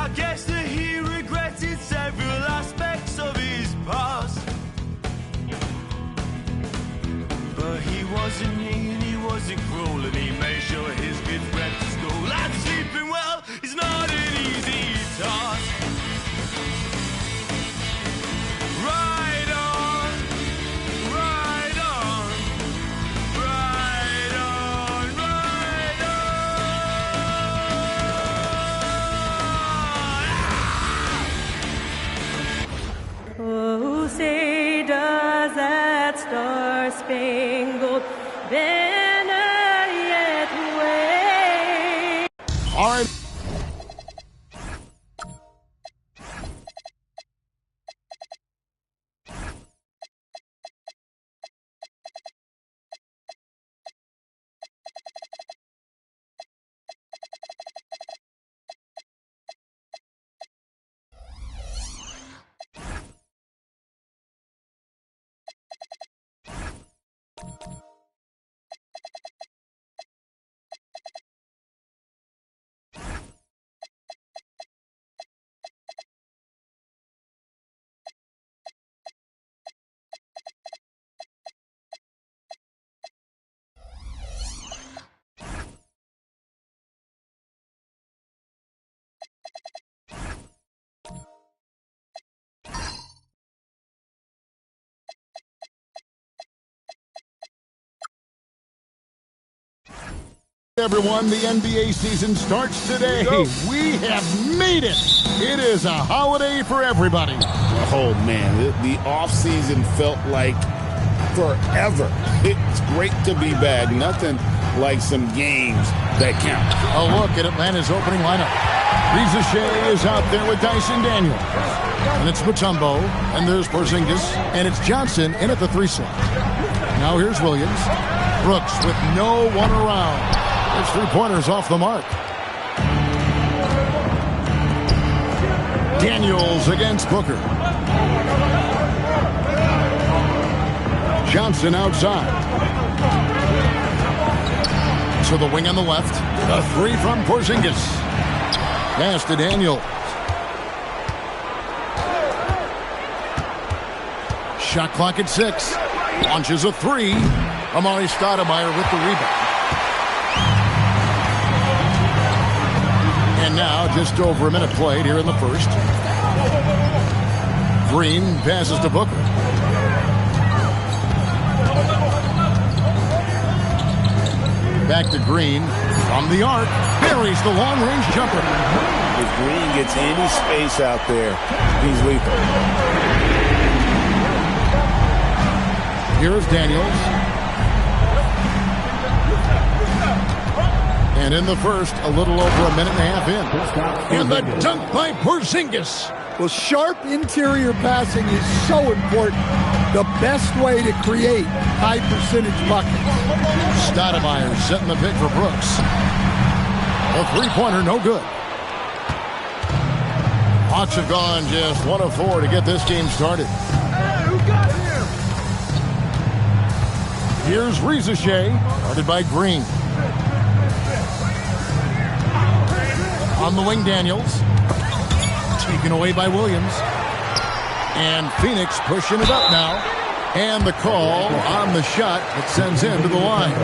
I guess that he regretted several aspects of his past. But he wasn't mean, he wasn't cruel, and he made sure his kids went to school. And sleeping well is not an easy task. Ride on, ride on, ride on, ride on. Oh, say does that star-spangled banner yet wave? All right. Everyone, the NBA season starts today. We have made it. It is a holiday for everybody. Oh, man, the offseason felt like forever. It's great to be back. Nothing like some games that count. A look at Atlanta's opening lineup. Reza Shea is out there with Dyson Daniels. And it's Mutombo, and there's Porzingis, and it's Johnson in at the 3 slot. Now here's Williams. Brooks with no one around. It's 3-pointers off the mark. Daniels against Booker. Johnson outside. To the wing on the left. A 3 from Porzingis. Pass to Daniels. Shot clock at 6. Launches a 3. Amari Stoudemire with the rebound. And now, just over a minute played here in the first. Green passes to Booker. Back to Green. From the arc, buries the long-range jumper. If Green gets any space out there, he's lethal. Here's Daniels. And in the first, a little over a minute and a half in. And the dunk by Porzingis. Well, sharp interior passing is so important. The best way to create high-percentage buckets. Stoudemire setting the pick for Brooks. A 3-pointer, no good. Hawks have gone just 1 of 4 to get this game started. Here's Reza Shea, guarded by Green. On the wing, Daniels. Taken away by Williams. And Phoenix pushing it up now. And the call on the shot that sends him to the line.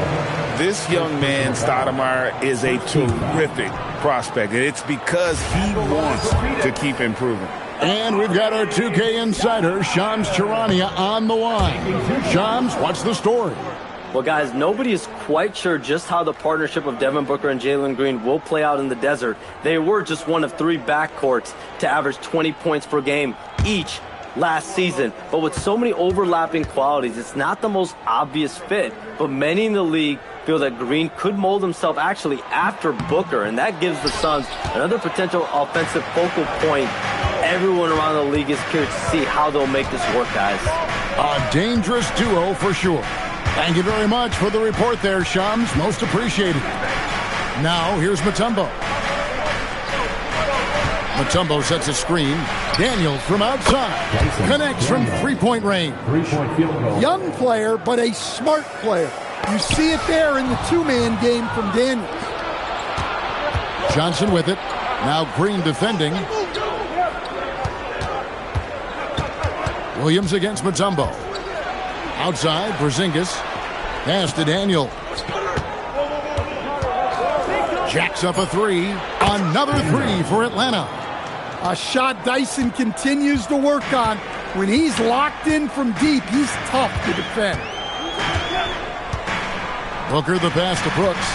This young man, Stoudemire, is a terrific prospect. And it's because he wants to keep improving. And we've got our 2K insider, Shams Charania, on the line. Shams, what's the story? Well, guys, nobody is quite sure just how the partnership of Devin Booker and Jalen Green will play out in the desert. They were just one of 3 backcourts to average 20 points per game each last season. But with so many overlapping qualities, it's not the most obvious fit. But many in the league feel that Green could mold himself actually after Booker, and that gives the Suns another potential offensive focal point. Everyone around the league is curious to see how they'll make this work, guys. A dangerous duo for sure. Thank you very much for the report there, Shams. Most appreciated. Now, here's Mutombo. Mutombo sets a screen. Daniels from outside. Connects from 3-point range. Young player, but a smart player. You see it there in the 2-man game from Daniels. Johnson with it. Now Green defending. Williams against Mutombo. Outside, Porzingis. Pass to Daniel. Jacks up a three. Another three for Atlanta. A shot Dyson continues to work on. When he's locked in from deep, he's tough to defend. Booker the pass to Brooks.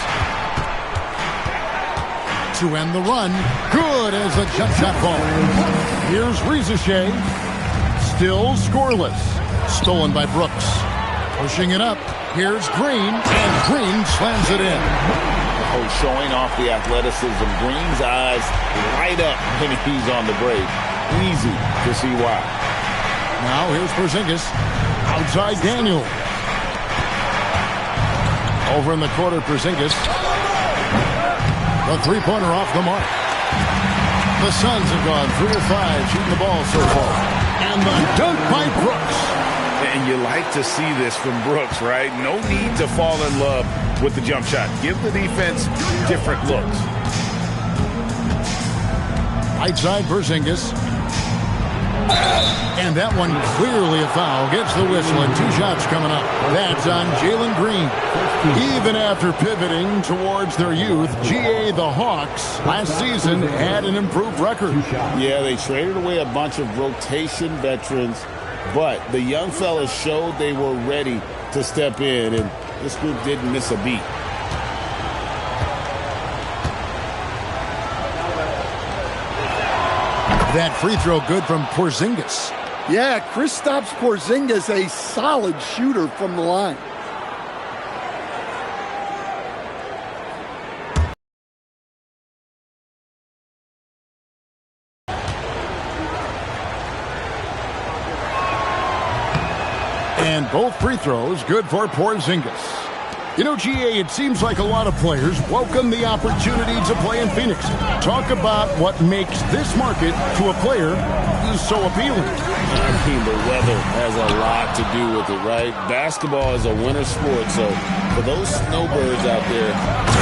To end the run. Good as a jump shot ball. Here's Rizachet. Still scoreless. Stolen by Brooks. Pushing it up. Here's Green. And Green slams it in. Oh, showing off the athleticism. Green's eyes light up when he's on the break. Easy to see why. Now here's Porzingis. Outside Daniel. Over in the corner, Porzingis. The three-pointer off the mark. The Suns have gone 3 of 5 shooting the ball so far. And the dunk by Brooks. And you like to see this from Brooks, right? No need to fall in love with the jump shot. Give the defense different looks. Outside Porzingis. And that one clearly a foul. Gets the whistle and 2 shots coming up. That's on Jalen Green. Even after pivoting towards their youth, GA the Hawks last season had an improved record. Yeah, they traded away a bunch of rotation veterans, but the young fellas showed they were ready to step in, and this group didn't miss a beat. That free throw good from Porzingis. Yeah, Kristaps Porzingis, a solid shooter from the line. And both free throws good for Porzingis. You know, GA, it seems like a lot of players welcome the opportunity to play in Phoenix. Talk about what makes this market to a player so appealing. I mean, the weather has a lot to do with it, right? Basketball is a winter sport, so for those snowbirds out there,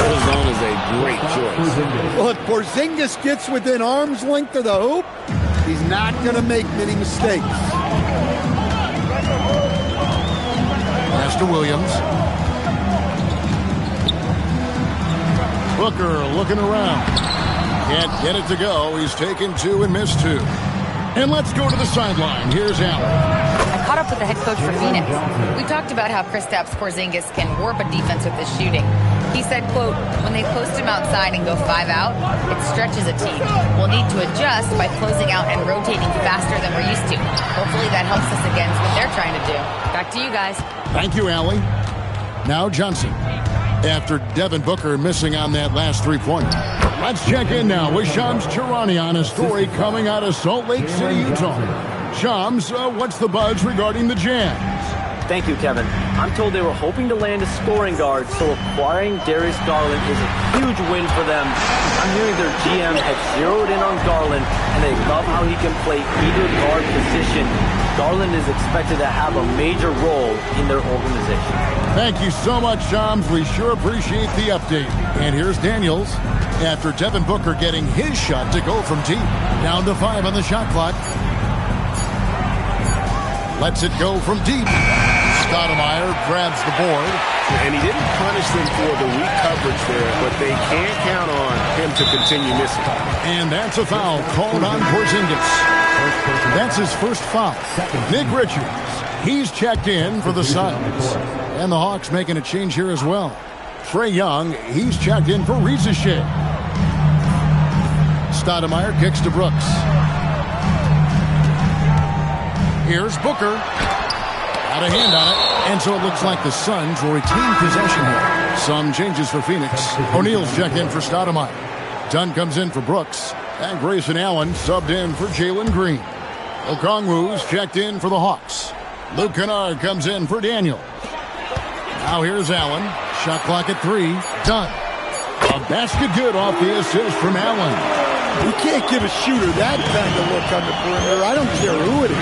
Arizona is a great choice. Well, if Porzingis gets within arm's length of the hoop, he's not going to make many mistakes. Pass to Williams. Booker looking around. Can't get it to go. He's taken 2 and missed 2. And let's go to the sideline. Here's Allen. I caught up with the head coach for Phoenix. We talked about how Kristaps Porzingis can warp a defense with his shooting. He said, quote, when they post him outside and go 5 out, it stretches a team. We'll need to adjust by closing out and rotating faster than we're used to. Hopefully that helps us against what they're trying to do. Back to you guys. Thank you, Allie. Now Johnson. After Devin Booker missing on that last three-pointer. Let's check in now with Shams Charania on a story coming out of Salt Lake City, Utah. Shams, what's the buzz regarding the Jazz? Thank you, Kevin. I'm told they were hoping to land a scoring guard, so acquiring Darius Garland is a huge win for them. I'm hearing their GM had zeroed in on Garland, and they love how he can play either guard position. Garland is expected to have a major role in their organization. Thank you so much, Shams. We sure appreciate the update. And here's Daniels. After Devin Booker getting his shot to go from deep. Down to 5 on the shot clock. Lets it go from deep. Stoudemire grabs the board. And he didn't punish them for the weak coverage there, but they can't count on him to continue missing. And that's a foul called on Porzingis. That's his first foul. Nick Richards, he's checked in for the Suns. And the Hawks making a change here as well. Trae Young, he's checked in for Rizachet. Stoudemire kicks to Brooks. Here's Booker. Got a hand on it. And so it looks like the Suns will retain possession here. Some changes for Phoenix. O'Neal's checked in for Stoudemire. Dunn comes in for Brooks. And Grayson Allen subbed in for Jalen Green. Okongwu's checked in for the Hawks. Luke Kennard comes in for Daniel. Now here's Allen. Shot clock at 3. Dunn. A basket good off the assist from Allen. You can't give a shooter that kind of look on the perimeter. I don't care who it is.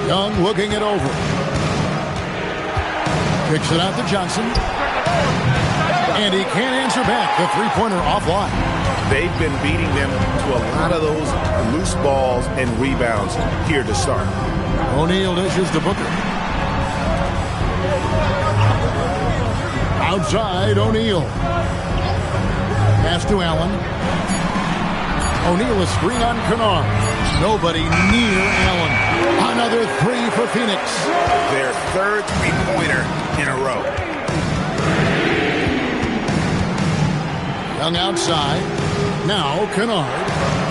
Young looking it over. Kicks it out to Johnson. And he can't answer back. The three-pointer offline. They've been beating them to a lot of those loose balls and rebounds here to start. O'Neal dishes to Booker. Outside, O'Neal. Pass to Allen. O'Neal a screen on Kennard. Nobody near Allen. Another three for Phoenix. Their third three-pointer in a row. Young outside. Now Kennard.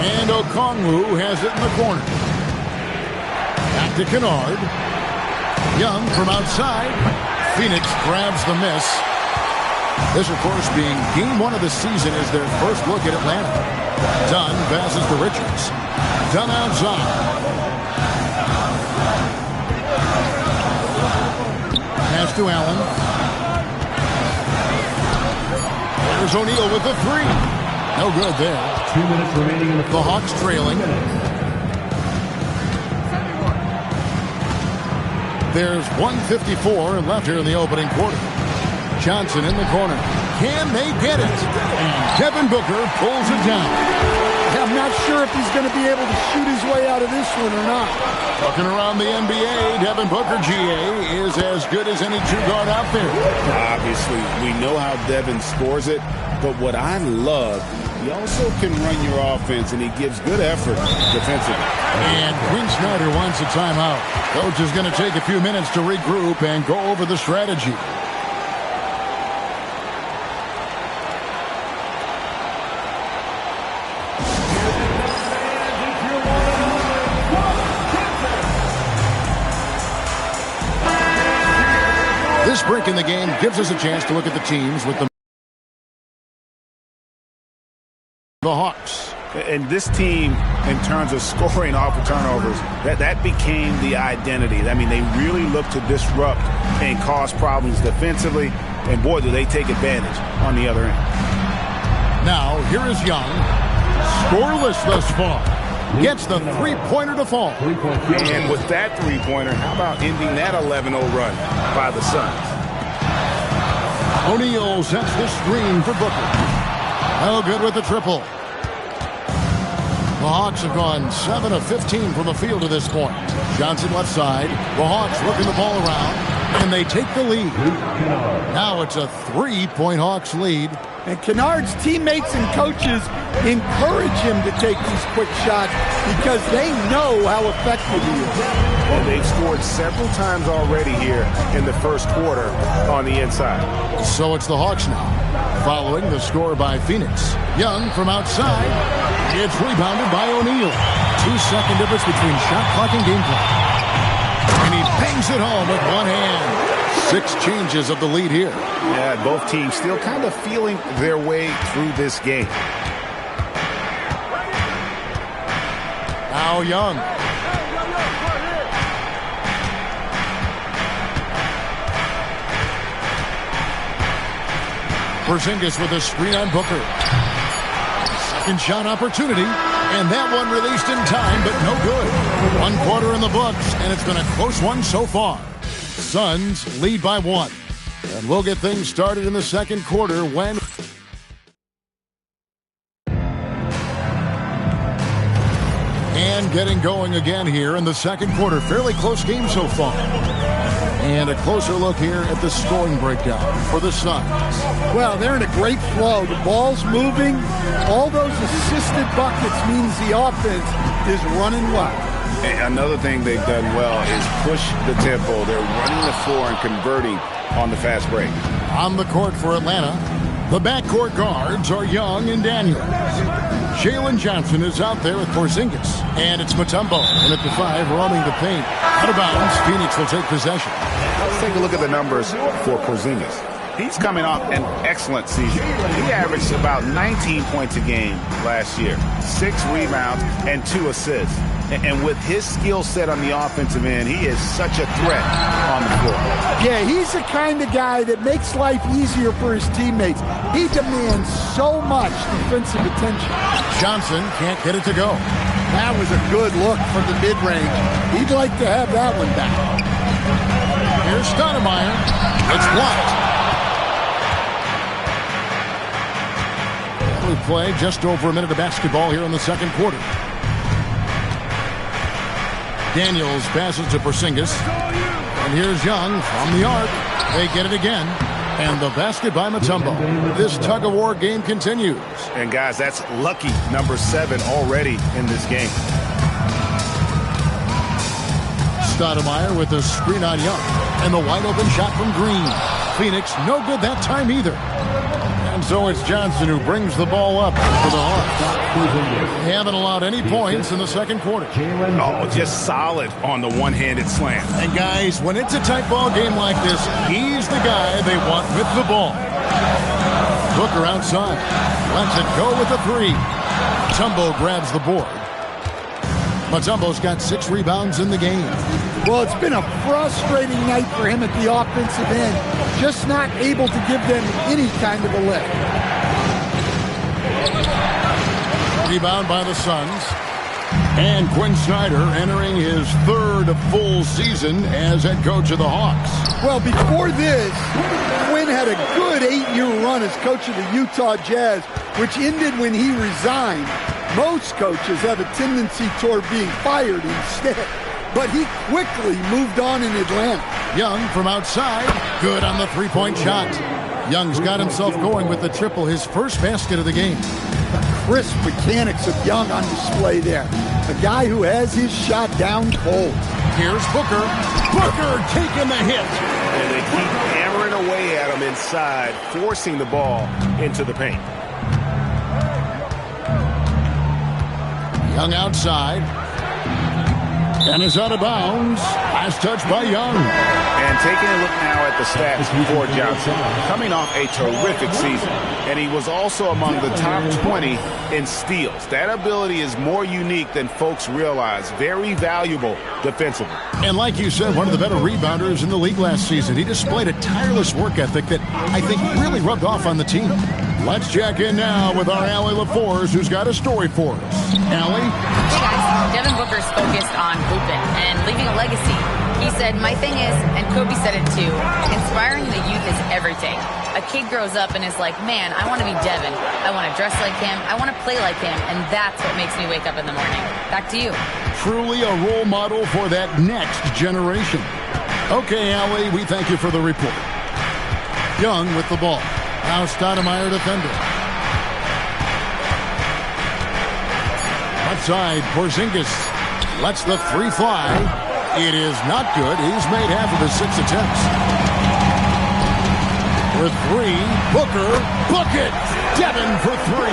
And Okongwu has it in the corner. Back to Kennard. Young from outside. Phoenix grabs the miss. This, of course, being game one of the season, is their first look at Atlanta. Dunn passes to Richards. Dunn outside. Pass to Allen. There's O'Neal with the three. No good there. 2 minutes remaining in the Hawks trailing. There's 1:54 left here in the opening quarter. Johnson in the corner. Can they get it? And Devin Booker pulls it down. I'm not sure if he's going to be able to shoot his way out of this one or not. Looking around the NBA, Devin Booker, GA, is as good as any true guard out there. Obviously, we know how Devin scores it, but what I love, he also can run your offense, and he gives good effort defensively. And Quinn Snyder wants a timeout. Coach is going to take a few minutes to regroup and go over the strategy. This break in the game gives us a chance to look at the teams with the Hawks. And this team, in terms of scoring off of turnovers, that became the identity. I mean, they really look to disrupt and cause problems defensively. And, boy, do they take advantage on the other end. Now, here is Young. Scoreless thus far. Gets the three-pointer to fall. And with that three-pointer, how about ending that 11-0 run by the Suns? O'Neal sets the screen for Booker. Oh, good with the triple. The Hawks have gone 7 of 15 from the field to this point. Johnson left side. The Hawks working the ball around, and they take the lead. Now it's a 3-point Hawks lead. And Kennard's teammates and coaches encourage him to take these quick shots because they know how effective he is. And they've scored several times already here in the first quarter on the inside. So it's the Hawks now, following the score by Phoenix. Young from outside. It's rebounded by O'Neal. 2-second difference between shot clock and game clock. And he bangs it home with one hand. 6 changes of the lead here. Yeah, both teams still kind of feeling their way through this game. Now Young. Porzingis with a screen on Booker. Second shot opportunity, and that one released in time, but no good. 1 quarter in the books, and it's been a close one so far. Suns lead by 1. And we'll get things started in the second quarter when... And getting going again here in the second quarter. Fairly close game so far. And a closer look here at the scoring breakdown for the Suns. Well, they're in a great flow. The ball's moving. All those assisted buckets means the offense is running well. Another thing they've done well is push the tempo. They're running the floor and converting on the fast break. On the court for Atlanta, the backcourt guards are Young and Daniels. Jalen Johnson is out there with Porzingis. And it's Mutombo. And at the 5, roaming the paint. Out of bounds, Phoenix will take possession. Let's take a look at the numbers for Porzingis. He's coming off an excellent season. He averaged about 19 points a game last year, 6 rebounds, and 2 assists. And with his skill set on the offensive end, he is such a threat on the floor. Yeah, he's the kind of guy that makes life easier for his teammates. He demands so much defensive attention. Johnson can't get it to go. That was a good look from the mid-range. He'd like to have that one back. Here's Stoudemire. It's blocked. play. Just over a minute of basketball here in the second quarter. Daniels passes to Porzingis. And here's Young from the arc. They get it again. And the basket by Mutombo. This tug-of-war game continues. And, guys, that's lucky number 7 already in this game. Stoudemire with the screen on Young. And the wide-open shot from Green. Phoenix, no good that time either. And so it's Johnson who brings the ball up for the Hawks. They haven't allowed any points in the second quarter. Oh, just solid on the one-handed slam. And guys, when it's a tight ball game like this, he's the guy they want with the ball. Booker outside. Lets it go with the 3. Mutombo grabs the board. Mutombo's got 6 rebounds in the game. Well, it's been a frustrating night for him at the offensive end. Just not able to give them any kind of a lift. Rebound by the Suns. And Quinn Snyder entering his 3rd full season as head coach of the Hawks. Well, before this, Quinn had a good 8-year run as coach of the Utah Jazz, which ended when he resigned. Most coaches have a tendency toward being fired instead. But he quickly moved on in Atlanta. Young from outside. Good on the 3-point shot. Young's got himself going with the triple, his first basket of the game. The crisp mechanics of Young on display there. A guy who has his shot down cold. Here's Booker. Booker taking the hit. And they keep hammering away at him inside, forcing the ball into the paint. Young outside. And is out of bounds. Last touch by Young. And taking a look now at the stats for Johnson. Coming off a terrific season. And he was also among the top 20 in steals. That ability is more unique than folks realize. Very valuable defensively. And like you said, one of the better rebounders in the league last season. He displayed a tireless work ethic that I think really rubbed off on the team. Let's check in now with our Allie LaForce, who's got a story for us. Allie? Hey guys, Devin Booker's focused on hooping and leaving a legacy. He said, my thing is, and Kobe said it too, inspiring the youth is everything. A kid grows up and is like, man, I want to be Devin. I want to dress like him. I want to play like him. And that's what makes me wake up in the morning. Back to you. Truly a role model for that next generation. Okay, Allie, we thank you for the report. Young with the ball. Now Stoudemire defender. Outside, Porzingis lets the 3 fly. It is not good. He's made half of his 6 attempts. For 3, Booker, book it! Devin for 3.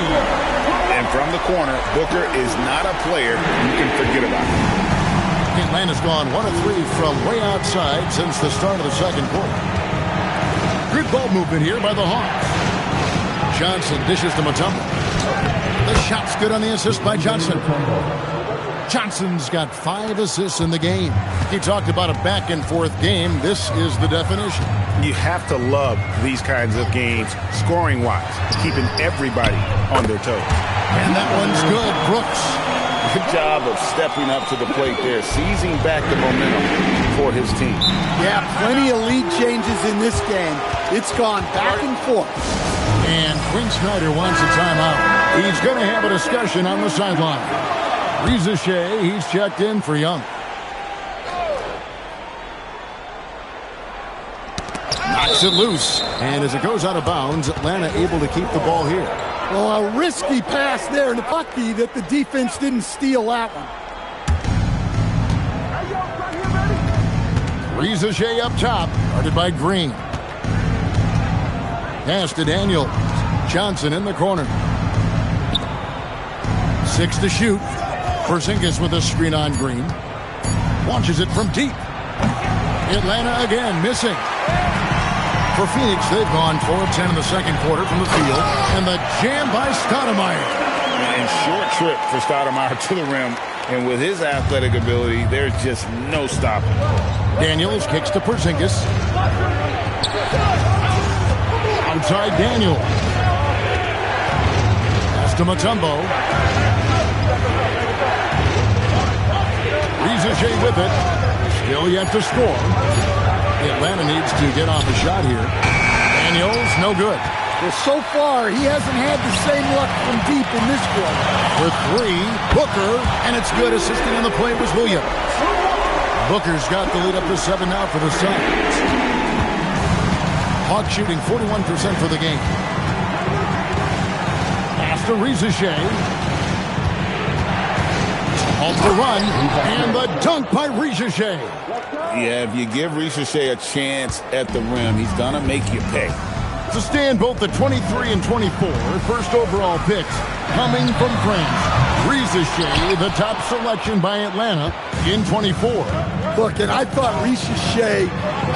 And from the corner, Booker is not a player you can forget about. Atlanta's gone 1 of 3 from way outside since the start of the second quarter. Good ball movement here by the Hawks. Johnson dishes to Mutombo. The shot's good on the assist by Johnson. Johnson's got 5 assists in the game. He talked about a back-and-forth game. This is the definition. You have to love these kinds of games, scoring-wise, keeping everybody on their toes. And that one's good. Brooks. Good job of stepping up to the plate there, seizing back the momentum for his team. Yeah, plenty of lead changes in this game. It's gone back and forth. And Quinn Snyder wants a timeout. He's going to have a discussion on the sideline. Reza Shea, he's checked in for Young. Knocks it loose. And as it goes out of bounds, Atlanta able to keep the ball here. Well, a risky pass there, and lucky that the defense didn't steal that one. Reza Shea up top, guarded by Green. Pass to Daniels. Johnson in the corner. 6 to shoot. Porzingis with a screen on Green. Launches it from deep. Atlanta again missing. For Phoenix, they've gone 4 of 10 in the second quarter from the field. And the jam by Stoudemire. And short trip for Stoudemire to the rim. And with his athletic ability, there's just no stopping. Daniels kicks to Porzingis. Outside Daniels. Pass to Mutombo. Reza Shea with it. Still yet to score. Atlanta needs to get off a shot here. Daniels, no good. Well, so far, he hasn't had the same luck from deep in this quarter. For three, Booker, and it's good. Assisting on the play was Williams. Booker's got the lead up to 7 now for the Suns. Hawks shooting 41% for the game. Pass to Rizachet. Off the run, and the dunk by Rizachet. Yeah, if you give Rizachet a chance at the rim, he's going to make you pay. To stand both the 23 and 24 first overall picks coming from France. Rizachet, the top selection by Atlanta in 24. Look, and I thought Rizachet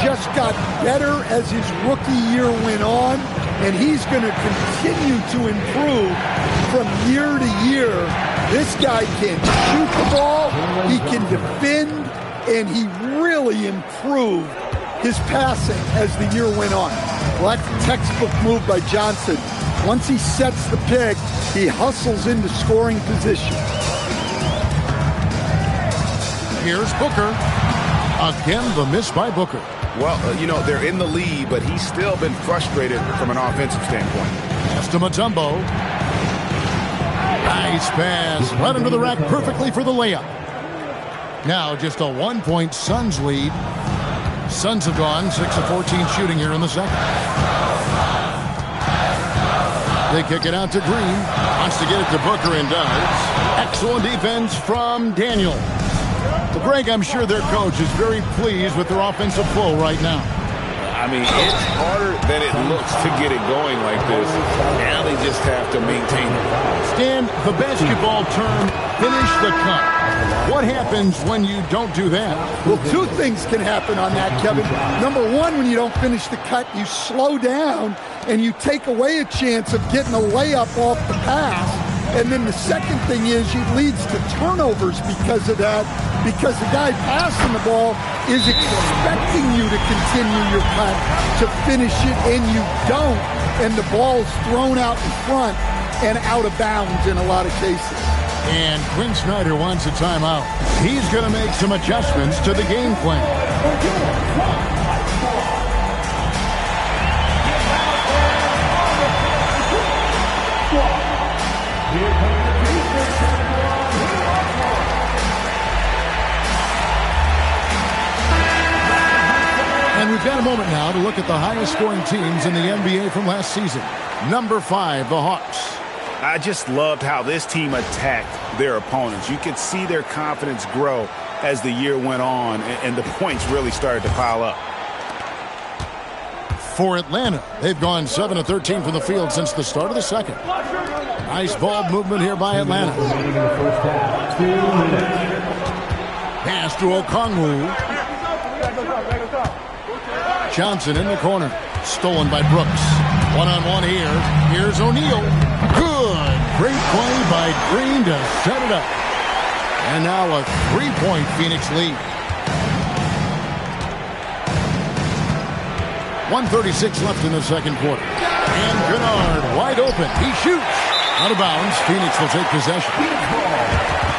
just got better as his rookie year went on, and he's going to continue to improve from year to year. This guy can shoot the ball, he can defend, and he really improved his passing as the year went on. Well, that's a textbook move by Johnson. Once he sets the pick, he hustles into scoring position. Here's Booker. Again, the miss by Booker. Well, they're in the lead, but he's still been frustrated from an offensive standpoint. Pass to Mutombo. Nice pass. Right under the rack perfectly for the layup. Now just a 1-point Suns lead. Suns have gone 6 of 14 shooting here in the second. They kick it out to Green. Wants to get it to Booker and does. Excellent defense from Daniel. Well, Greg, I'm sure their coach is very pleased with their offensive flow right now. I mean, it's harder than it looks to get it going like this. Now they just have to maintain it. Stan, the basketball term, finish the cut. What happens when you don't do that? Well, two things can happen on that, Kevin. Number one, when you don't finish the cut, you slow down and you take away a chance of getting a layup off the pass. And then the second thing is it leads to turnovers because of that, because the guy passing the ball is expecting you to continue your cut to finish it, and you don't, and the ball's thrown out in front and out of bounds in a lot of cases. And Quinn Snyder wants a timeout. He's going to make some adjustments to the game plan. And we've got a moment now to look at the highest scoring teams in the NBA from last season. Number 5, the Hawks. I just loved how this team attacked their opponents. You could see their confidence grow as the year went on, and the points really started to pile up. For Atlanta, they've gone 7 of 13 from the field since the start of the second. Nice ball movement here by Atlanta. Pass to Okongwu. Johnson in the corner. Stolen by Brooks. One-on-one here. Here's O'Neal. Good. Great play by Green to set it up. And now a 3-point Phoenix lead. 1:36 left in the second quarter. And Kennard wide open. He shoots. Out of bounds. Phoenix will take possession.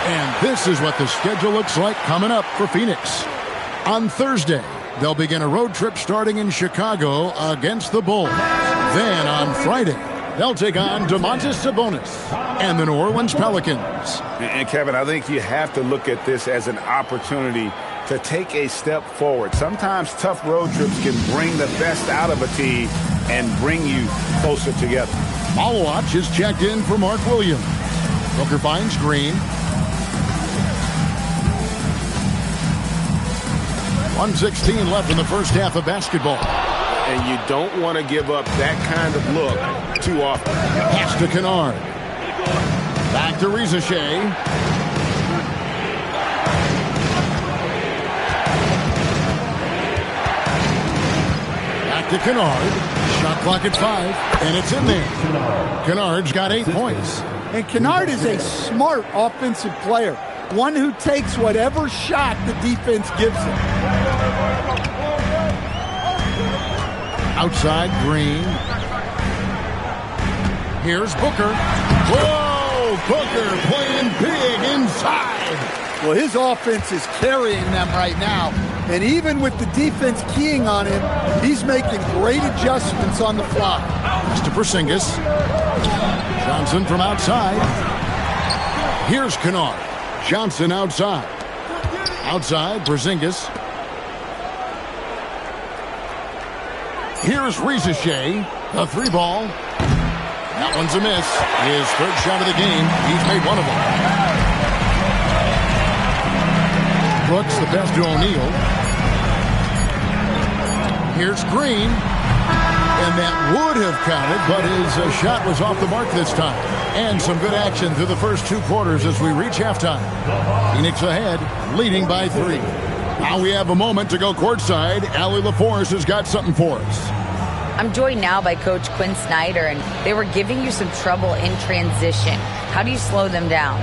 And this is what the schedule looks like coming up for Phoenix. On Thursday, they'll begin a road trip starting in Chicago against the Bulls. Then on Friday, they'll take on Domantas Sabonis and the New Orleans Pelicans. And Kevin, I think you have to look at this as an opportunity to take a step forward. Sometimes tough road trips can bring the best out of a team and bring you closer together. Ball watch is checked in for Mark Williams. Booker finds Green. 1:16 left in the first half of basketball. And you don't want to give up that kind of look too often. Pass to Kennard. Back to Rizachet. Back to Kennard. Shot clock at 5, and it's in there. Kennard's got 8 points. And Kennard is a smart offensive player, one who takes whatever shot the defense gives him. Outside, Green. Here's Booker. Whoa! Booker playing big inside. Well, his offense is carrying them right now. And even with the defense keying on him, he's making great adjustments on the fly. It's to Porzingis. Johnson from outside. Here's Kennard. Johnson outside. Outside, Porzingis. Here's Rizachet. The 3-ball. That one's a miss. His third shot of the game. He's made one of them. Brooks the pass to O'Neal. Here's Green. And that would have counted, but his shot was off the mark this time. And some good action through the first 2 quarters as we reach halftime. Phoenix ahead, leading by 3. Now we have a moment to go courtside. Allie LaForce has got something for us. I'm joined now by Coach Quinn Snyder, and they were giving you some trouble in transition. How do you slow them down?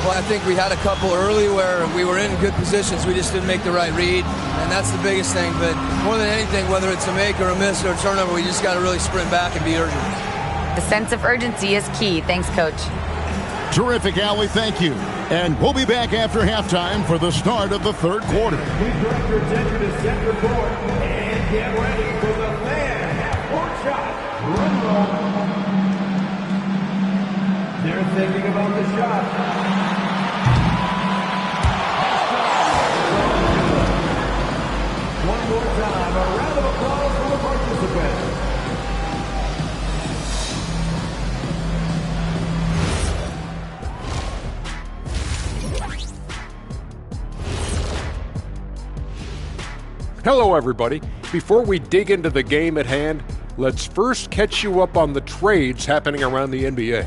Well, I think we had a couple early where we were in good positions. We just didn't make the right read, and that's the biggest thing. But more than anything, whether it's a make or a miss or a turnover, we just got to really sprint back and be urgent. The sense of urgency is key. Thanks, Coach. Terrific, Allie. Thank you. And we'll be back after halftime for the start of the third quarter. Please direct your attention to center court and get ready for the man half-court shot. They're thinking about the shot. One more time, a round of applause for the participants. Hello, everybody. Before we dig into the game at hand, let's first catch you up on the trades happening around the NBA.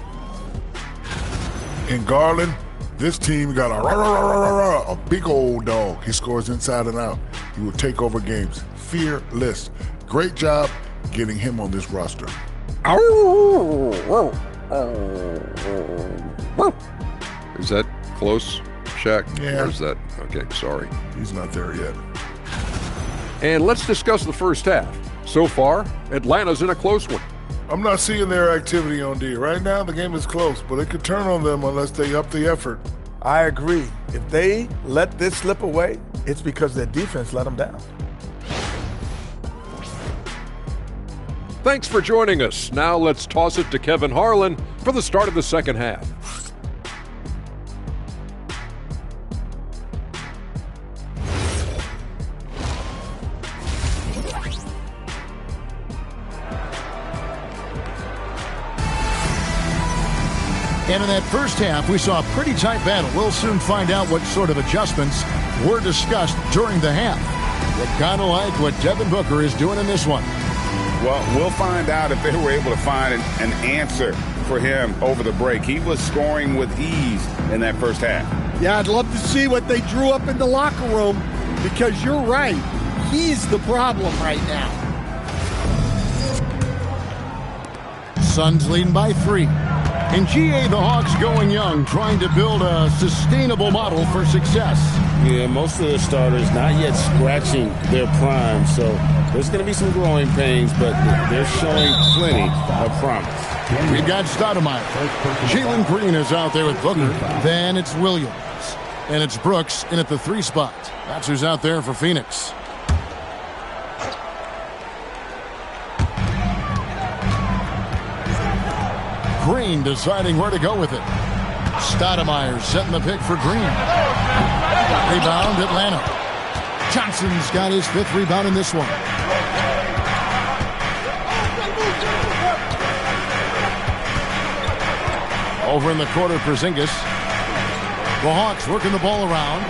In Garland, this team got a big old dog. He scores inside and out. He will take over games. Fearless. Great job getting him on this roster. Is that close, Shaq? Yeah. Or is that? Okay, sorry. He's not there yet. And let's discuss the first half. So far, Atlanta's in a close one. I'm not seeing their activity on D. Right now, the game is close, but it could turn on them unless they up the effort. I agree. If they let this slip away, it's because their defense let them down. Thanks for joining us. Now let's toss it to Kevin Harlan for the start of the second half. And in that first half, we saw a pretty tight battle. We'll soon find out what sort of adjustments were discussed during the half. We're kind of like what Devin Booker is doing in this one. Well, we'll find out if they were able to find an answer for him over the break. He was scoring with ease in that first half. Yeah, I'd love to see what they drew up in the locker room because you're right. He's the problem right now. Suns leading by 3. In GA, the Hawks going young, trying to build a sustainable model for success. Yeah, most of the starters not yet scratching their prime, so there's going to be some growing pains, but they're showing plenty of promise. We've got Stoudemire. Jalen Green is out there with Booker. Then it's Williams. And it's Brooks in at the 3 spot. That's who's out there for Phoenix. Green deciding where to go with it. Stoudemire setting the pick for Green. Rebound, Atlanta. Johnson's got his 5th rebound in this one. Over in the corner, Porzingis. The Hawks working the ball around.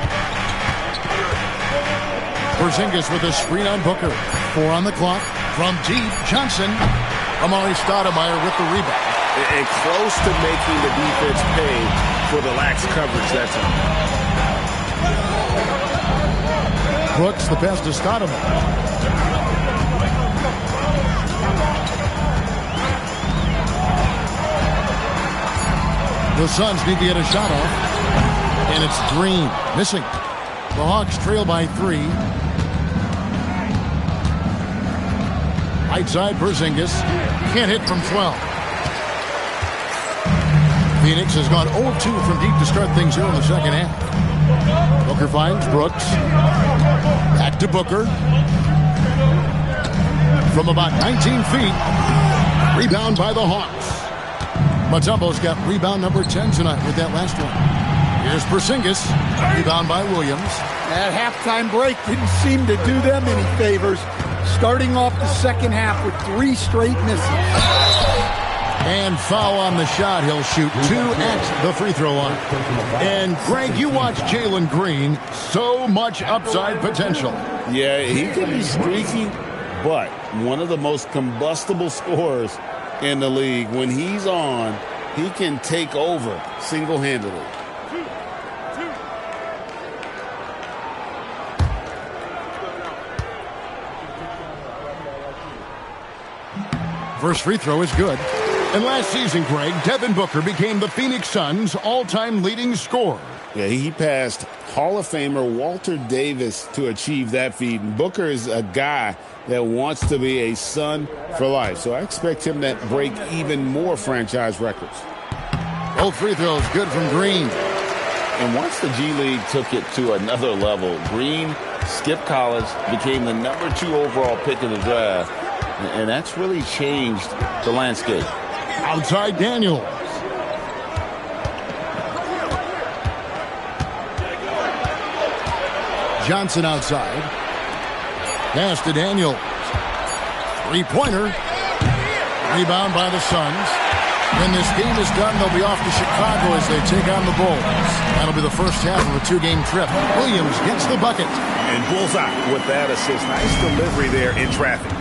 Porzingis with a screen on Booker. 4 on the clock. From deep, Johnson. Amari Stoudemire with the rebound. And close to making the defense pay for the lax coverage that time. Brooks the pass to Stoudemire. The Suns need to get a shot off. And it's Green missing. The Hawks trail by 3. Right side, Porzingis. Can't hit from 12. Phoenix has gone 0-2 from deep to start things here in the second half. Booker finds Brooks. Back to Booker. From about 19 feet. Rebound by the Hawks. Mutombo's got rebound number 10 tonight with that last one. Here's Porzingis. Rebound by Williams. That halftime break didn't seem to do them any favors. Starting off the second half with 3 straight misses. And foul on the shot. He'll shoot 2 at the free throw line. And, Greg, you watch Jalen Green. So much upside potential. Yeah, he can be streaky, but one of the most combustible scorers in the league. When he's on, he can take over single-handedly. First free throw is good. And last season, Greg, Devin Booker became the Phoenix Suns' all-time leading scorer. Yeah, he passed Hall of Famer Walter Davis to achieve that feat. And Booker is a guy that wants to be a Sun for life. So I expect him to break even more franchise records. Both free throws good from Green. And once the G League took it to another level, Green skipped college, became the number 2 overall pick in the draft. And that's really changed the landscape. Outside Daniels. Johnson outside. Pass to Daniels. Three-pointer. Rebound by the Suns. When this game is done, they'll be off to Chicago as they take on the Bulls. That'll be the first half of a 2-game trip. Williams gets the bucket. And bullseye with that assist. Nice delivery there in traffic.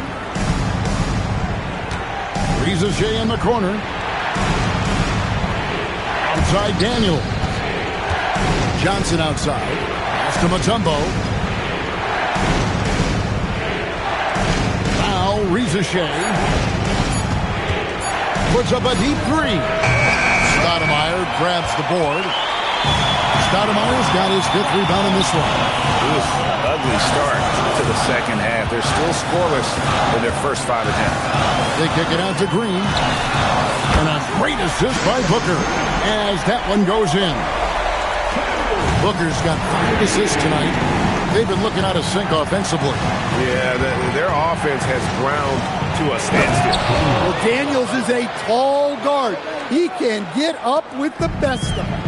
Riza in the corner. Outside Daniels. Johnson outside. Pass to Mutombo. Now Riza puts up a deep 3. Stoudemire grabs the board. Stoudemire's got his 5th rebound in this one. Ugly start to the second half. They're still scoreless in their first 5 attempts. They kick it out to Green. And a great assist by Booker as that one goes in. Booker's got 5 assists tonight. They've been looking out of sync offensively. Yeah, their offense has ground to a standstill. Well, Daniels is a tall guard. He can get up with the best of them.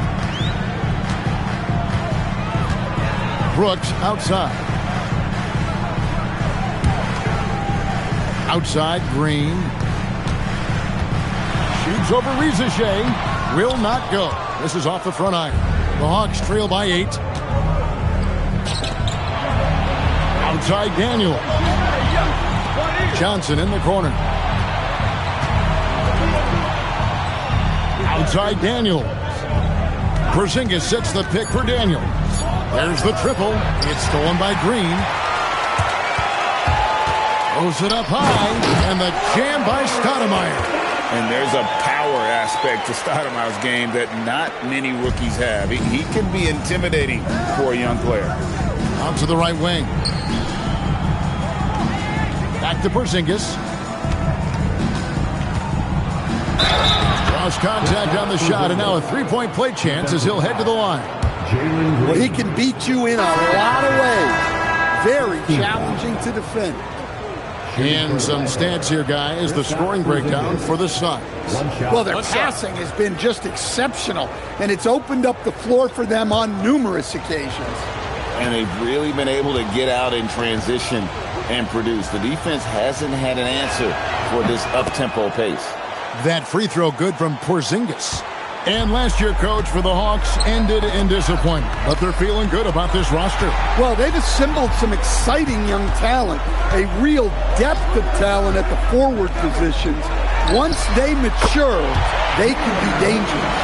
Brooks outside. Outside Green. Shoots over Riza. Will not go. This is off the front iron. The Hawks trail by 8. Outside Daniel. Johnson in the corner. Outside Daniels. Porzingis sets the pick for Daniels. There's the triple. It's stolen by Green. Throws it up high. And the jam by Stoudemire. And there's a power aspect to Stoudemire's game that not many rookies have. He can be intimidating for a young player. Out to the right wing. Back to Porzingis. Cross contact on the shot, and now a three-point play chance as he'll head to the line. Well, he can beat you in a lot of ways. Very challenging to defend. And some stats here, guys. The scoring breakdown for the Suns. Well, their passing has been just exceptional, and it's opened up the floor for them on numerous occasions. And they've really been able to get out in transition and produce. The defense hasn't had an answer for this up-tempo pace. That free throw good from Porzingis. And last year, coach, for the Hawks ended in disappointment. But they're feeling good about this roster. Well, they've assembled some exciting young talent, a real depth of talent at the forward positions. Once they mature, they can be dangerous.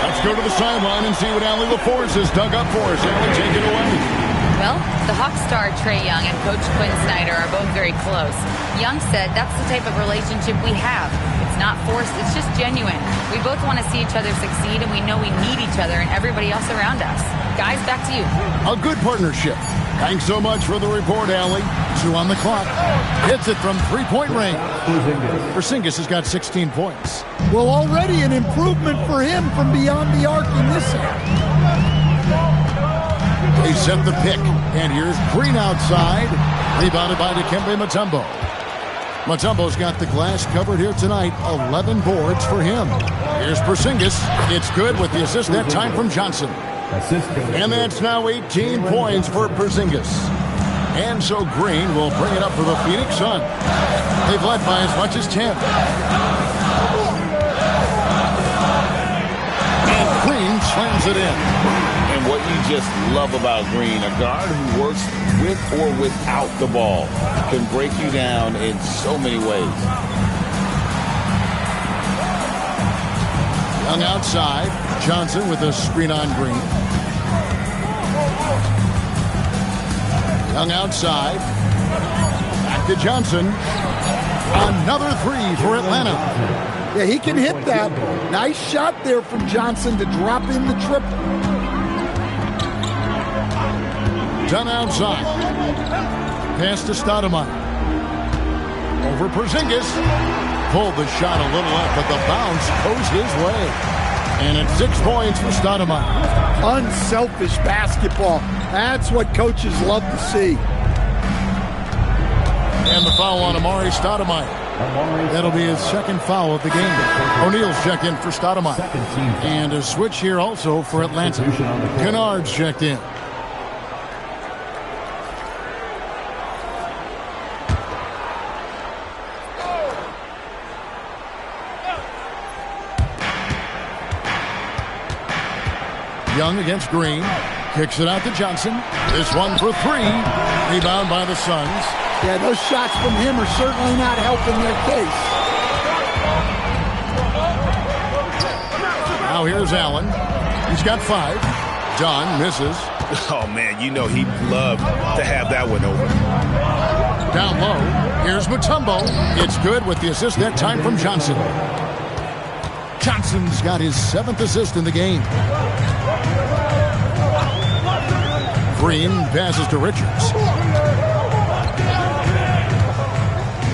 Let's go to the sideline and see what Allie LaForce has dug up for us. Allie, take it away. Well, the Hawks star Trae Young and Coach Quinn Snyder are both very close. Young said that's the type of relationship we have. It's not forced, it's just genuine. We both want to see each other succeed, and we know we need each other and everybody else around us. Guys, back to you. A good partnership. Thanks so much for the report, Allie. 2 on the clock. Hits it from three-point range. Porzingis has got 16 points. Well, already an improvement for him from beyond the arc in this area. They set the pick, and here's Green outside. Rebounded by Dikembe Mutombo. Mutombo's got the glass covered here tonight. 11 boards for him. Here's Porzingis. It's good with the assist that time from Johnson. And that's now 18 points for Porzingis. And so Green will bring it up for the Phoenix Suns. They've led by as much as 10. And Green slams it in. And what you just love about Green, a guard who works with or without the ball, can break you down in so many ways. Young outside. Johnson with a screen on Green. Young outside. Back to Johnson. Another three for Atlanta. Yeah, he can hit that. Nice shot there from Johnson to drop in the triple. Done outside. Pass to Stoudemire. Over Porzingis. Pulled the shot a little up, but the bounce goes his way. And it's 6 points for Stoudemire. Unselfish basketball. That's what coaches love to see. And the foul on Amari Stoudemire. That'll be his second foul of the game. O'Neal's checked in for Stoudemire. And a switch here also for Atlanta. Kennard's checked in. Young against Green. Kicks it out to Johnson. This one for three. Rebound by the Suns. Yeah, those shots from him are certainly not helping their case. Now here's Allen. He's got 5. Dunn misses. Oh, man, you know he'd love to have that one over. Down low. Here's Mutombo. It's good with the assist that time from Johnson. Johnson's got his 7th assist in the game. Green passes to Richards.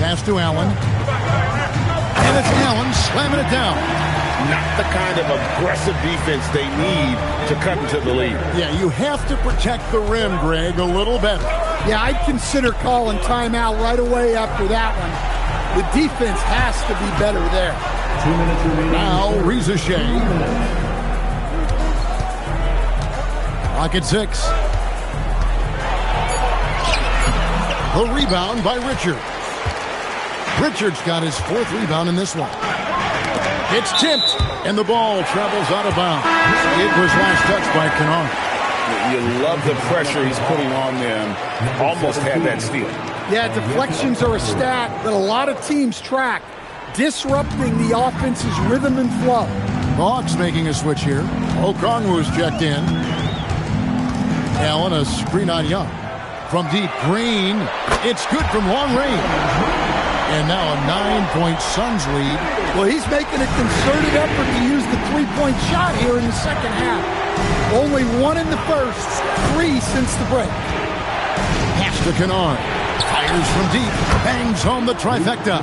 Pass to Allen. And it's Allen slamming it down. Not the kind of aggressive defense they need to cut into the lead. Yeah, you have to protect the rim, Greg, a little better. Yeah, I'd consider calling timeout right away after that one. The defense has to be better there. 2 minutes remaining. Now, Reza Shea. Rocket 6. The rebound by Richard. Richards got his 4th rebound in this one. It's tipped, and the ball travels out of bounds. It was last touched by Kennard. You love the pressure he's putting on them. Almost had that steal. Yeah, deflections are a stat that a lot of teams track, disrupting the offense's rhythm and flow. Hawks making a switch here. Okongwu's checked in. Allen, a screen on Young. From deep, Green. It's good from long range. And now a 9-point Suns lead. Well, he's making a concerted effort to use the three-point shot here in the second half. Only 1 in the first, 3 since the break. Pass to Kennard. Fires from deep. Bangs home the trifecta.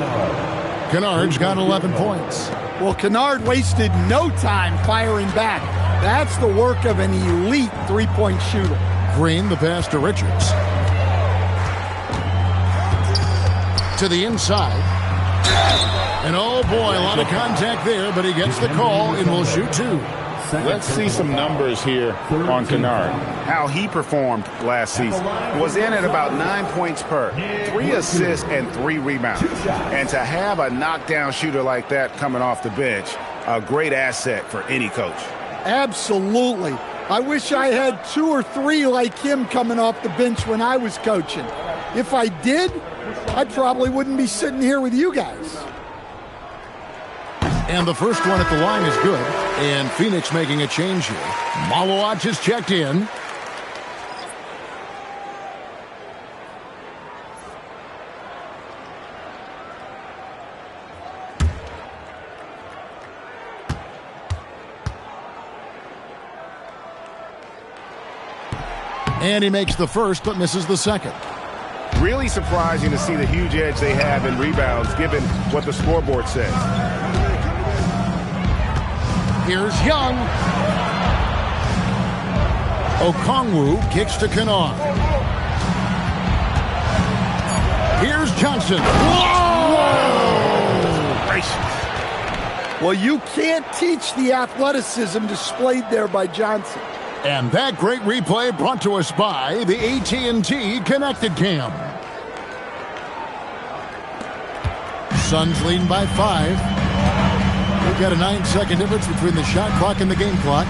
Kennard's got 11 points. Well, Kennard wasted no time firing back. That's the work of an elite three-point shooter. Green, the pass to Richards. To the inside. And oh boy, a lot of contact there, but he gets the call and will shoot 2. Let's see some numbers here on Kennard. How he performed last season was in at about 9 points per, 3 assists and 3 rebounds. And to have a knockdown shooter like that coming off the bench, a great asset for any coach. Absolutely. I wish I had 2 or 3 like him coming off the bench when I was coaching. If I did, I probably wouldn't be sitting here with you guys. And the first one at the line is good. And Phoenix making a change here. Malawach is checked in. And he makes the first, but misses the second. Really surprising to see the huge edge they have in rebounds, given what the scoreboard says. Here's Young. Okongwu kicks to Kennard. Here's Johnson. Well, you can't teach the athleticism displayed there by Johnson. And that great replay brought to us by the AT&T Connected Cam. Suns leading by 5. We've got a 9-second difference between the shot clock and the game clock.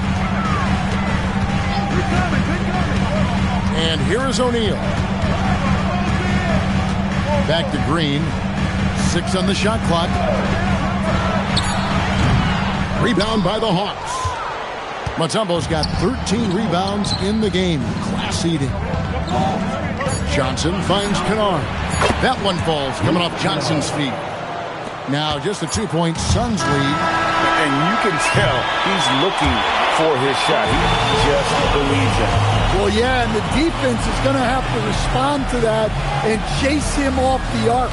And here is O'Neal. Back to Green. 6 on the shot clock. Rebound by the Hawks. Mutombo's got 13 rebounds in the game. Class eating. Johnson finds Kennard. That one falls, coming off Johnson's feet. Now just a 2-point Suns lead. And you can tell he's looking for his shot. He just believes in it. Well, yeah, and the defense is going to have to respond to that and chase him off the arc.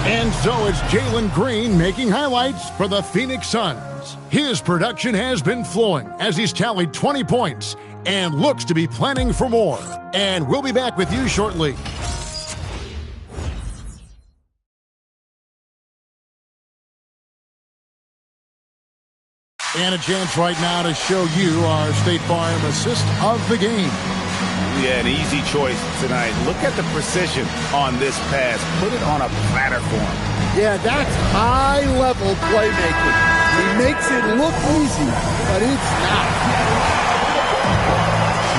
And so it's Jalen Green making highlights for the Phoenix Suns. His production has been flowing as he's tallied 20 points and looks to be planning for more. And we'll be back with you shortly. And a chance right now to show you our State Farm assist of the game. Yeah, an easy choice tonight. Look at the precision on this pass. Put it on a platter for him. Yeah, that's high-level playmaking. He makes it look easy, but it's not.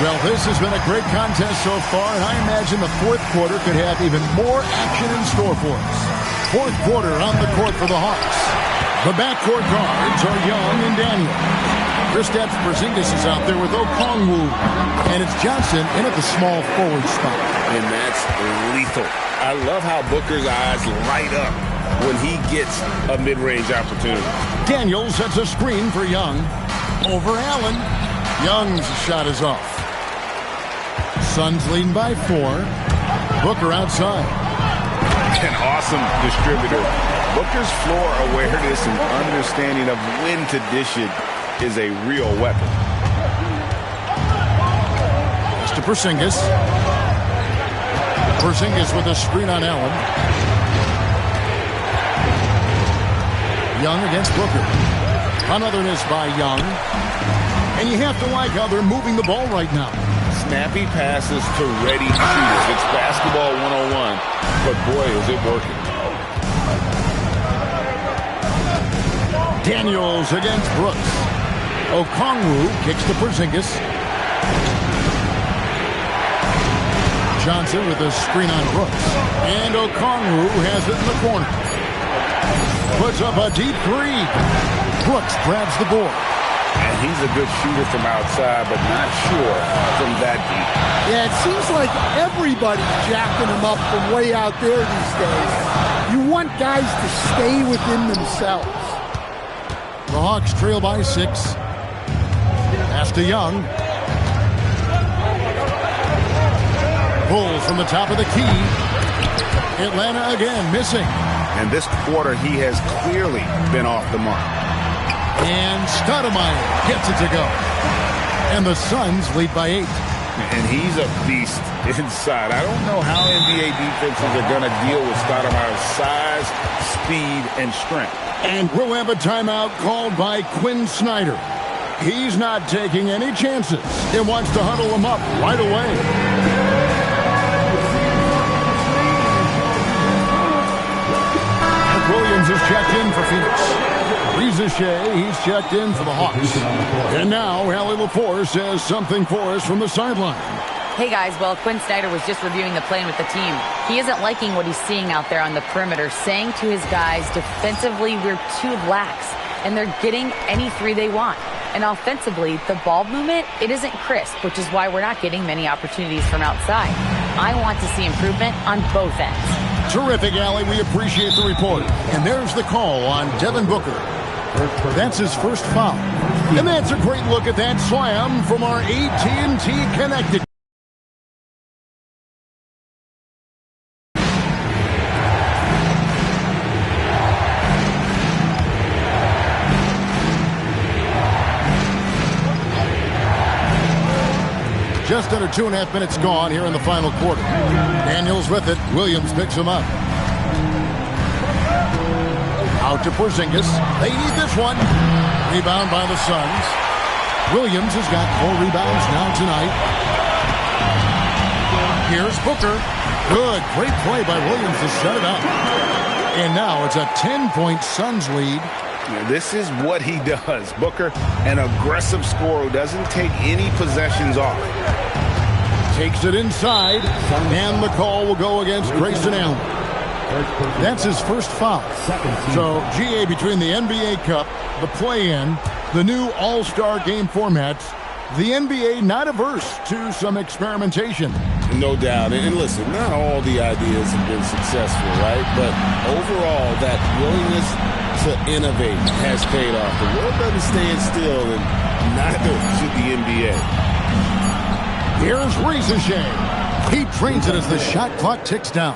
Well, this has been a great contest so far, and I imagine the fourth quarter could have even more action in store for us. Fourth quarter on the court for the Hawks. The backcourt guards are Young and Daniel. Kristaps Porzingis is out there with Okongwu. And it's Johnson in at the small forward spot. And that's lethal. I love how Booker's eyes light up when he gets a mid-range opportunity. Daniel sets a screen for Young. Over Allen. Young's shot is off. Suns leading by 4. Booker outside. An awesome distributor. Booker's floor awareness and understanding of when to dish it is a real weapon. It's to Porzingis. Porzingis with a screen on Allen. Young against Booker. Another miss by Young. And you have to like how they're moving the ball right now. Snappy passes to ready shooters. It's basketball 101, but boy, is it working. Daniels against Brooks. Okongwu kicks to Porzingis. Johnson with a screen on Brooks. And Okongwu has it in the corner. Puts up a deep 3. Brooks grabs the board. And he's a good shooter from outside, but not sure from that deep. Yeah, it seems like everybody's jacking him up from way out there these days. You want guys to stay within themselves. The Hawks trail by 6. Pass to Young. Pulls from the top of the key. Atlanta again missing. And this quarter, he has clearly been off the mark. And Stoudemire gets it to go. And the Suns lead by 8. And he's a beast inside. I don't know how NBA defenses are going to deal with Stoudemire's size, speed, and strength. And we'll have a timeout called by Quinn Snyder. He's not taking any chances and wants to huddle him up right away. Williams is checked in for Phoenix. Reza Shea, he's checked in for the Hawks. And now, Allie LaForce says something for us from the sideline. Hey guys, well, Quinn Snyder was just reviewing the plan with the team. He isn't liking what he's seeing out there on the perimeter, saying to his guys, defensively, we're too lax, and they're getting any 3 they want. And offensively, the ball movement, it isn't crisp, which is why we're not getting many opportunities from outside. I want to see improvement on both ends. Terrific, Allie. We appreciate the report. And there's the call on Devin Booker. That's his first foul. And that's a great look at that slam from our AT&T Connected. Just under 2.5 minutes gone here in the final quarter. Daniels with it. Williams picks him up. Out to Porzingis. They need this one. Rebound by the Suns. Williams has got 4 rebounds now tonight. Here's Booker. Good. Great play by Williams to set it up. And now it's a 10-point Suns lead. Yeah, this is what he does. Booker, an aggressive scorer who doesn't take any possessions off. Takes it inside, and the call will go against Grayson Allen. That's his first foul. So, GA, between the NBA Cup, the play-in, the new All-Star game formats, the NBA not averse to some experimentation. No doubt. And listen, not all the ideas have been successful, right? But overall, that willingness to innovate has paid off. The world doesn't stand still, and neither should the NBA. Here's Rizachet. He trains it as the shot clock ticks down.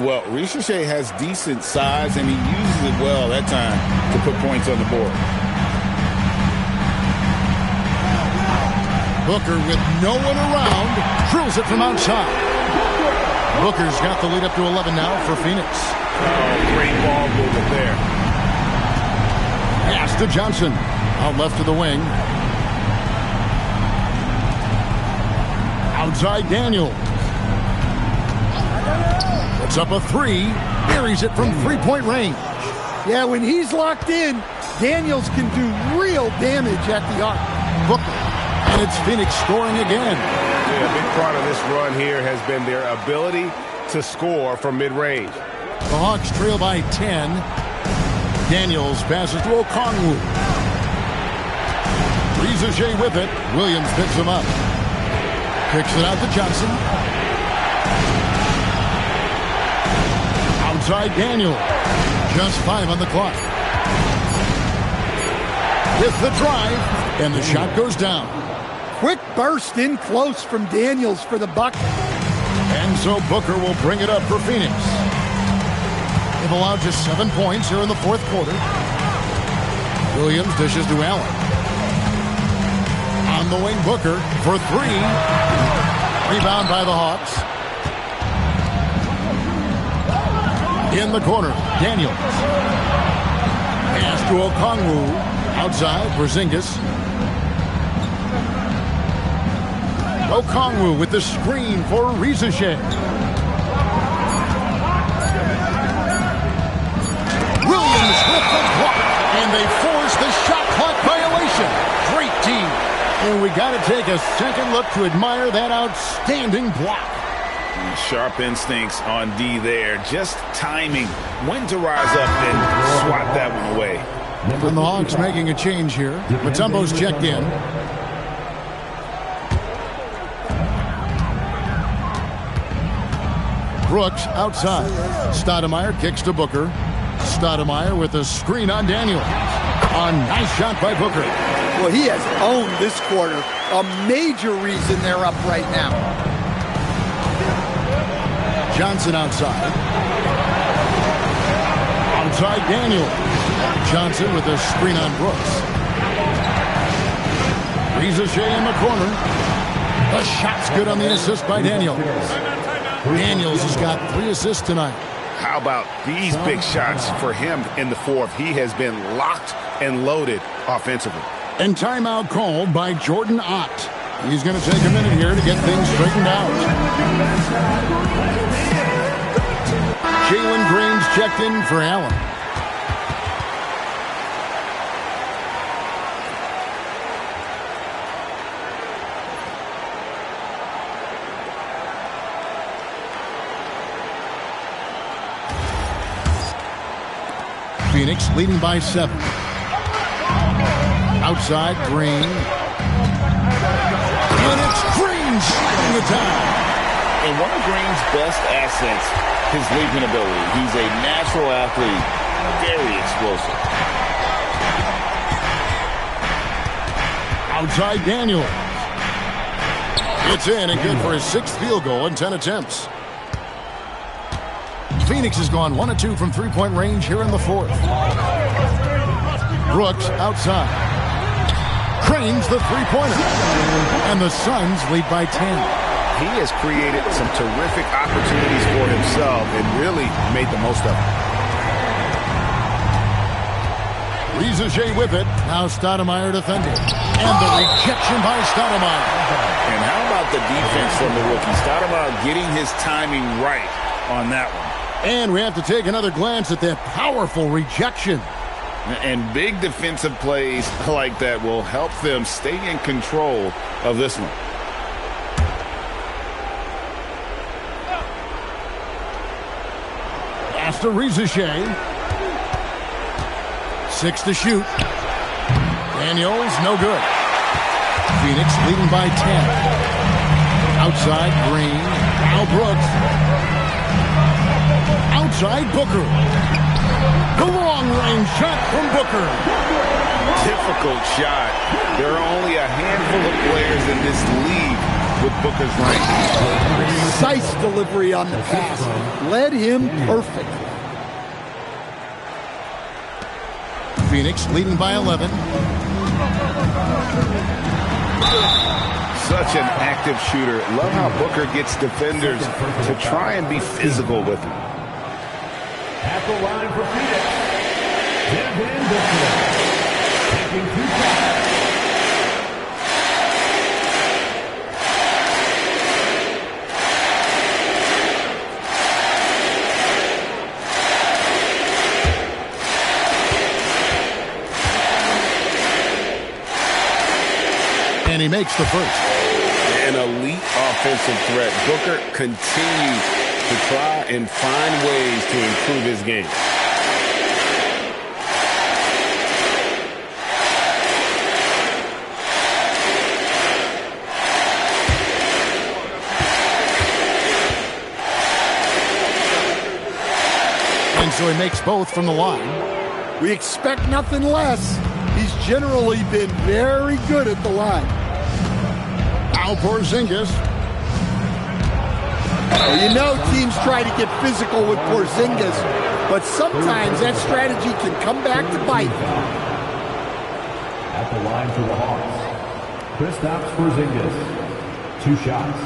Well, Rizachet has decent size, and he uses it well that time to put points on the board. Booker with no one around, drills it from outside. Booker's got the lead up to 11 now for Phoenix. Oh, great ball movement there. Pass to Johnson, out left to the wing. Outside Daniel. Puts up a 3, buries it from 3-point range. Yeah, when he's locked in, Daniels can do real damage at the arc. Booker. And it's Phoenix scoring again. Yeah, a big part of this run here has been their ability to score from mid-range. The Hawks trail by 10. Daniels passes to Okongwu. Rizachet with it. Williams picks him up. Kicks it out to Johnson. Outside Daniel. Just 5 on the clock. With the drive, and the shot goes down. Quick burst in close from Daniels for the bucket. And so Booker will bring it up for Phoenix. They've allowed just 7 points here in the fourth quarter. Williams dishes to Allen. On the wing, Booker for 3. Rebound by the Hawks. In the corner, Daniels. Pass to Okongwu. Outside, Porzingis. Okongwu with the screen for Rizachet. Williams with the block, and they force the shot clock violation. Great team. And we got to take a second look to admire that outstanding block. Sharp instincts on D there. Just timing when to rise up and swat that one away. And the Hawks making a change here. Mutombo's checked in. Brooks outside. Stoudemire kicks to Booker. Stoudemire with a screen on Daniel. A nice shot by Booker. Well, he has owned this quarter. A major reason they're up right now. Johnson outside. Outside Daniel. Johnson with a screen on Brooks. Rizachet in the corner. The shot's good on the assist by Daniels. Daniels has got 3 assists tonight. How about these big shots for him in the fourth? He has been locked and loaded offensively. And timeout called by Jordan Ott. He's going to take a minute here to get things straightened out. Jalen Green's checked in for Allen. Phoenix leading by 7. Outside, Green. And it's Green shooting the time. And one of Green's best assets, his leaping ability. He's a natural athlete, very explosive. Outside Daniel. It's in and good for his 6th field goal in 10 attempts. Phoenix has gone 1 of 2 from 3-point range here in the fourth. Brooks outside. cranes the three-pointer. And the Suns lead by 10. He has created some terrific opportunities for himself and really made the most of it. Riza with it. Now Stoudemire defending. And the rejection by Stoudemire. And how about the defense from the rookie? Stoudemire getting his timing right on that one. And we have to take another glance at that powerful rejection. And big defensive plays like that will help them stay in control of this one. Pass to Riza. 6 to shoot. Daniels, no good. Phoenix leading by 10. Outside, Green. Al Brooks. Outside, Booker. The long-range shot from Booker. Difficult shot. There are only a handful of players in this league with Booker's range. Precise delivery on the pass. Led him perfect. Phoenix leading by 11. Such an active shooter. Love how Booker gets defenders to try and be physical with him. At the line for Phoenix, Devin Booker, taking 2 shots. And he makes the first. An elite offensive threat. Booker continues to try and find ways to improve his game. And so he makes both from the line. We expect nothing less. He's generally been very good at the line. Now Porzingis. Well, you know teams try to get physical with Porzingis, but sometimes that strategy can come back to bite. At the line for the Hawks, Kristaps Porzingis, 2 shots.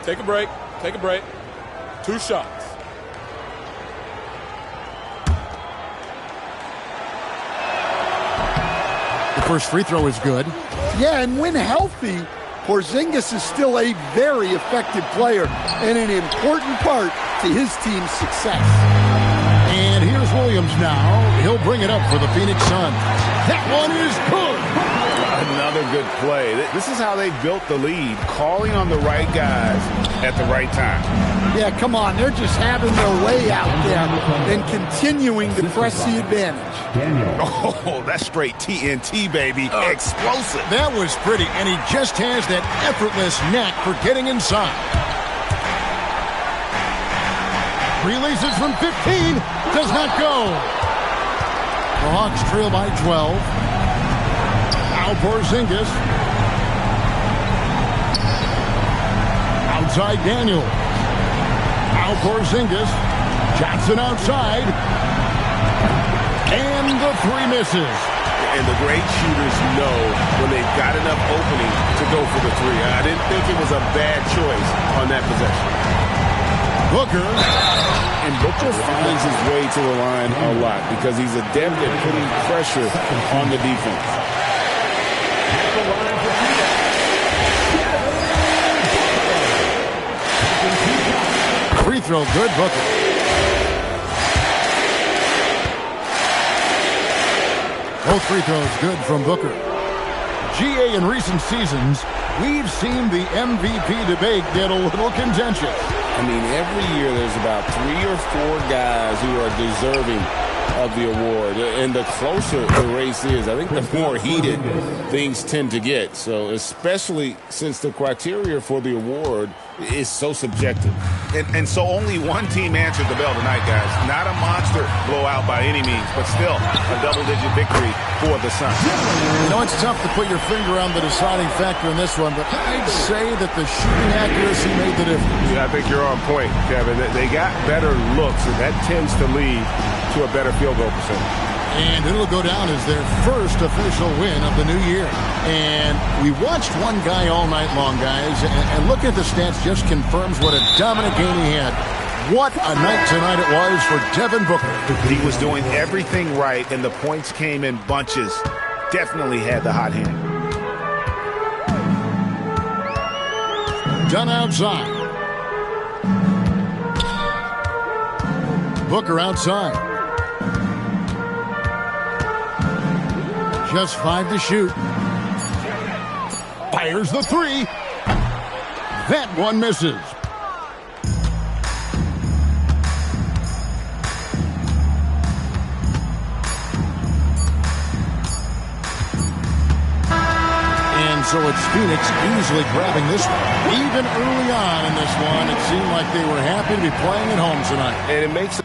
Take a break. Take a break. 2 shots. First free throw is good. Yeah, and when healthy, Porzingis is still a very effective player and an important part to his team's success. And here's Williams now. He'll bring it up for the Phoenix Suns. That one is good. Another good play. This is how they built the lead, calling on the right guys at the right time. Yeah, come on. They're just having their way out there and continuing to press the advantage. Oh, that's straight TNT, baby. Explosive. That was pretty, and he just has that effortless knack for getting inside. Releases from 15. Does not go. The Hawks trail by 12. Now Porzingis. Outside Daniel. Now Porzingis. Johnson outside. And the 3 misses. And the great shooters know when they've got enough opening to go for the 3. I didn't think it was a bad choice on that possession. Booker. And Booker finds his way to the line a lot because he's adept at putting pressure on the defense. Free throw, good, Booker. Both free throws good from Booker. GA in recent seasons, we've seen the MVP debate get a little contentious. I mean, every year there's about 3 or 4 guys who are deserving of the award. And the closer the race is, I think the more heated things tend to get. So especially since the criteria for the award is so subjective. And so only one team answered the bell tonight, guys. Not a monster blowout by any means, but still a double-digit victory for the Suns. You know, it's tough to put your finger on the deciding factor in this one, but I'd say that the shooting accuracy made the difference. Yeah, I think you're on point, Kevin. They got better looks, and that tends to lead to to a better field goal percentage. And it'll go down as their first official win of the new year. And we watched one guy all night long, guys, and looking at the stats just confirms what a dominant game he had. What a night tonight it was for Devin Booker. He was doing everything right, and the points came in bunches. Definitely had the hot hand. Done outside. Booker outside. Just 5 to shoot. Fires the 3. That one misses. And so it's Phoenix easily grabbing this one. Even early on in this one, it seemed like they were happy to be playing at home tonight. And it makes